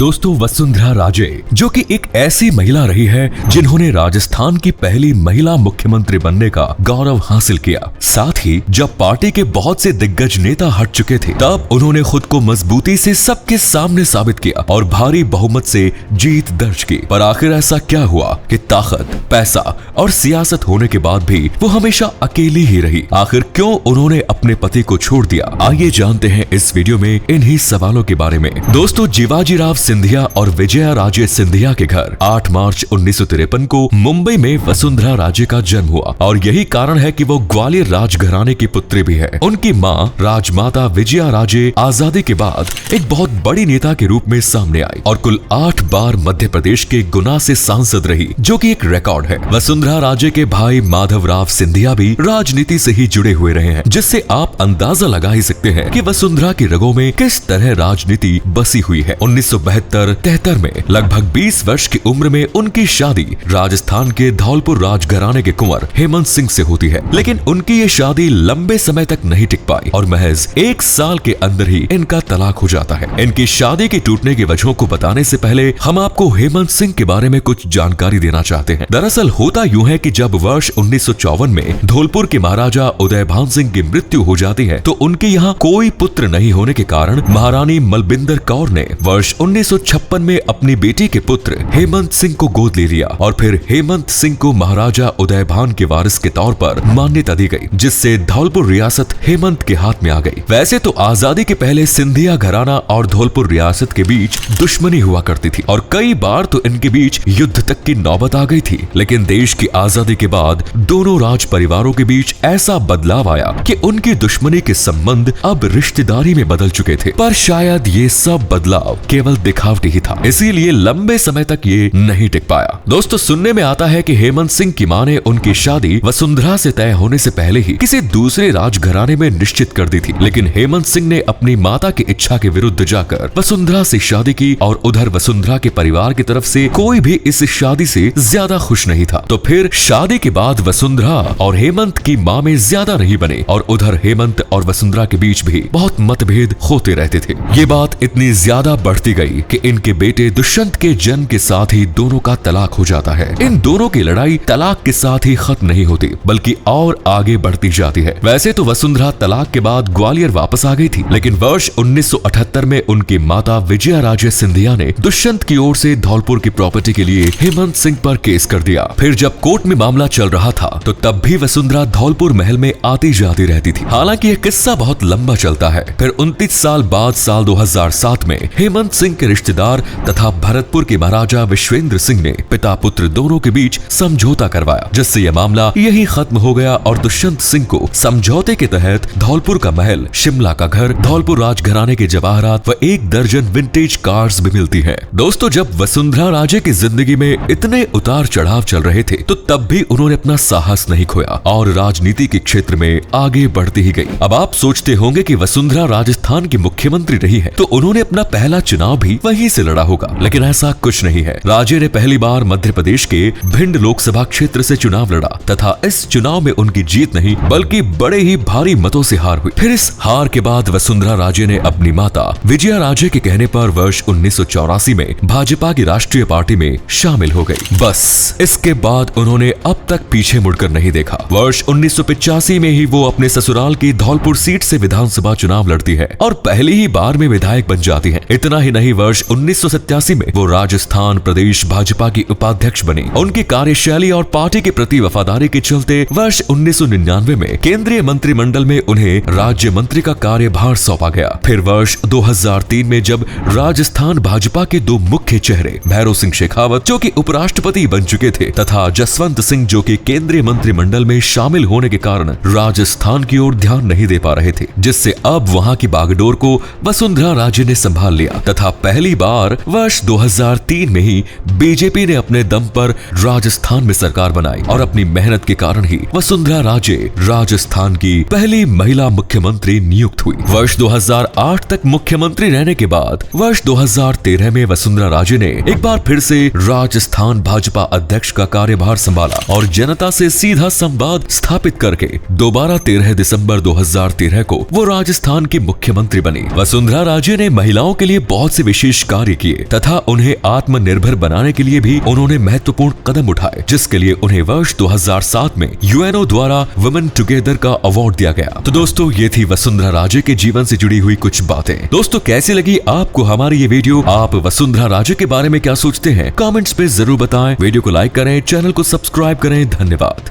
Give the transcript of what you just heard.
दोस्तों, वसुंधरा राजे जो कि एक ऐसी महिला रही है जिन्होंने राजस्थान की पहली महिला मुख्यमंत्री बनने का गौरव हासिल किया। साथ ही जब पार्टी के बहुत से दिग्गज नेता हट चुके थे तब उन्होंने खुद को मजबूती से सबके सामने साबित किया और भारी बहुमत से जीत दर्ज की। पर आखिर ऐसा क्या हुआ कि ताकत, पैसा और सियासत होने के बाद भी वो हमेशा अकेली ही रही? आखिर क्यों उन्होंने अपने पति को छोड़ दिया? आइए जानते हैं इस वीडियो में इन्हीं सवालों के बारे में। दोस्तों, जीवाजीराव सिंधिया और विजया राजे सिंधिया के घर 8 मार्च 1953 को मुंबई में वसुंधरा राजे का जन्म हुआ और यही कारण है कि वो ग्वालियर राजघराने की पुत्री भी है। उनकी मां राजमाता विजया राजे आजादी के बाद एक बहुत बड़ी नेता के रूप में सामने आई और कुल 8 बार मध्य प्रदेश के गुना से सांसद रही, जो कि एक रिकॉर्ड है। वसुंधरा राजे के भाई माधवराव सिंधिया भी राजनीति से ही जुड़े हुए रहे हैं, जिससे आप अंदाजा लगा ही सकते हैं कि वसुंधरा की रगों में किस तरह राजनीति बसी हुई है। 1972-73 में लगभग 20 वर्ष की उम्र में उनकी शादी राजस्थान के धौलपुर राजघराने के कुंवर हेमंत सिंह से होती है, लेकिन उनकी ये शादी लंबे समय तक नहीं टिक पाई और महज 1 साल के अंदर ही इनका तलाक हो जाता है। इनकी शादी के टूटने की वजहों को बताने से पहले हम आपको हेमंत सिंह के बारे में कुछ जानकारी देना चाहते हैं। दरअसल होता यूं है कि जब वर्ष 1954 में धौलपुर के महाराजा उदयभान सिंह की मृत्यु हो जाती है तो उनके यहाँ कोई पुत्र नहीं होने के कारण महारानी मलबिंदर कौर ने वर्ष 1956 में अपनी बेटी के पुत्र हेमंत सिंह को गोद ले लिया और फिर हेमंत सिंह को महाराजा उदयभान के वारिस के तौर पर मान्यता दी गई, जिससे धौलपुर रियासत हेमंत के हाथ में आ गई। वैसे तो आजादी के पहले सिंधिया घराना और धौलपुर रियासत के बीच दुश्मनी हुआ करती थी और कई बार तो इनके बीच युद्ध तक की नौबत आ गई थी, लेकिन देश की आजादी के बाद दोनों राज परिवारों के बीच ऐसा बदलाव आया कि उनकी दुश्मनी के संबंध अब रिश्तेदारी में बदल चुके थे। पर शायद ये सब बदलाव केवल दिखावटी ही था, इसीलिए लंबे समय तक ये नहीं टिक पाया। दोस्तों, सुनने में आता है कि हेमंत सिंह की मां ने उनकी शादी वसुंधरा से तय होने से पहले ही किसी दूसरे राजघराने में निश्चित कर दी थी, लेकिन हेमंत सिंह ने अपनी माता की इच्छा के विरुद्ध जाकर वसुंधरा से शादी की और उधर वसुंधरा के परिवार की तरफ से कोई भी इस शादी से ज्यादा खुश नहीं था। तो फिर शादी के बाद वसुंधरा और हेमंत की मां में ज्यादा नहीं बने और उधर हेमंत और वसुंधरा के बीच भी बहुत मतभेद होते रहते थे। ये बात इतनी ज्यादा बढ़ती गई कि इनके बेटे दुष्यंत के जन्म के साथ ही दोनों का तलाक हो जाता है। इन दोनों की लड़ाई तलाक के साथ ही खत्म नहीं होती बल्कि और आगे बढ़ती जाती है। वैसे तो वसुंधरा तलाक के बाद ग्वालियर वापस आ गई थी, लेकिन वर्ष 1978 में उनकी माता विजया राजे सिंधिया ने दुष्यंत की ओर से धौलपुर की प्रॉपर्टी के लिए हेमंत सिंह पर केस कर दिया। फिर जब कोर्ट में मामला चल रहा था तो तब भी वसुंधरा धौलपुर महल में आती जाती रहती थी। हालांकि यह किस्सा बहुत लंबा चलता है। फिर 29 साल बाद साल 2007 में हेमंत सिंह के रिश्तेदार तथा भरतपुर के महाराजा विश्वेंद्र सिंह ने पिता पुत्र दोनों के बीच समझौता करवाया, जिससे यह मामला यही खत्म हो गया और दुष्यंत सिंह को समझौते के तहत धौलपुर का महल, शिमला का घर, धौलपुर राजघराने के जवाहरात व 1 दर्जन विंटेज कार्स भी मिलती है। दोस्तों, जब वसुंधरा राजे की जिंदगी में इतने उतार चढ़ाव चल रहे थे तो तब भी उन्होंने अपना साहस नहीं खोया और राजनीति के क्षेत्र में आगे बढ़ती ही गई। अब आप सोचते होंगे कि वसुंधरा राजस्थान की मुख्यमंत्री रही है तो उन्होंने अपना पहला चुनाव भी वहीं से लड़ा होगा, लेकिन ऐसा कुछ नहीं है। राजे ने पहली बार मध्य प्रदेश के भिंड लोकसभा क्षेत्र से चुनाव लड़ा तथा इस चुनाव में उनकी जीत नहीं बल्कि बड़े ही भारी मतों से हार हुई। फिर इस हार के बाद वसुंधरा राजे ने अपनी माता विजया राजे के कहने पर वर्ष 1984 में भाजपा की राष्ट्रीय पार्टी में शामिल हो गई। बस इसके बाद उन्होंने अब तक पीछे मुड़कर नहीं देखा। वर्ष 1985 में ही वो अपने ससुराल की धौलपुर सीट से विधानसभा चुनाव लड़ती है और पहली ही बार में विधायक बन जाती है। इतना ही नहीं, वर्ष 1987 में वो राजस्थान प्रदेश भाजपा की उपाध्यक्ष बनी। उनकी कार्यशैली और पार्टी के प्रति वफादारी के चलते वर्ष 1999 में केंद्रीय मंत्रिमंडल में उन्हें राज्य मंत्री का कार्यभार सौंपा गया। फिर वर्ष 2003 में जब राजस्थान भाजपा के 2 मुख्य चेहरे भैरव सिंह शेखावत जो कि उपराष्ट्रपति बन चुके थे तथा जसवंत सिंह जो कि केंद्रीय मंत्रिमंडल में शामिल होने के कारण राजस्थान की ओर ध्यान नहीं दे पा रहे थे, जिससे अब वहां की बागडोर को वसुंधरा राजे ने संभाल लिया तथा पहली बार वर्ष 2003 में ही बीजेपी ने अपने दम पर राजस्थान में सरकार बनाई और अपनी मेहनत के कारण ही वसुंधरा राजे राजस्थान की पहली महिला मुख्यमंत्री नियुक्त हुई। वर्ष 2008 तक मुख्यमंत्री रहने के बाद वर्ष 2013 में वसुंधरा राजे ने एक बार फिर से राजस्थान भाजपा अध्यक्ष का कार्यभार संभाला और जनता से सीधा संवाद स्थापित करके दोबारा 13 दिसंबर 2013 को वो राजस्थान की मुख्यमंत्री बनी। वसुंधरा राजे ने महिलाओं के लिए बहुत से विशेष विशेष कार्य किए तथा उन्हें आत्मनिर्भर बनाने के लिए भी उन्होंने महत्वपूर्ण कदम उठाए, जिसके लिए उन्हें वर्ष 2007 में यूएनओ द्वारा वुमेन टुगेदर का अवार्ड दिया गया। तो दोस्तों, ये थी वसुंधरा राजे के जीवन से जुड़ी हुई कुछ बातें। दोस्तों, कैसी लगी आपको हमारी ये वीडियो? आप वसुंधरा राजे के बारे में क्या सोचते हैं? कमेंट्स पे जरूर बताएं। वीडियो को लाइक करें, चैनल को सब्सक्राइब करें। धन्यवाद।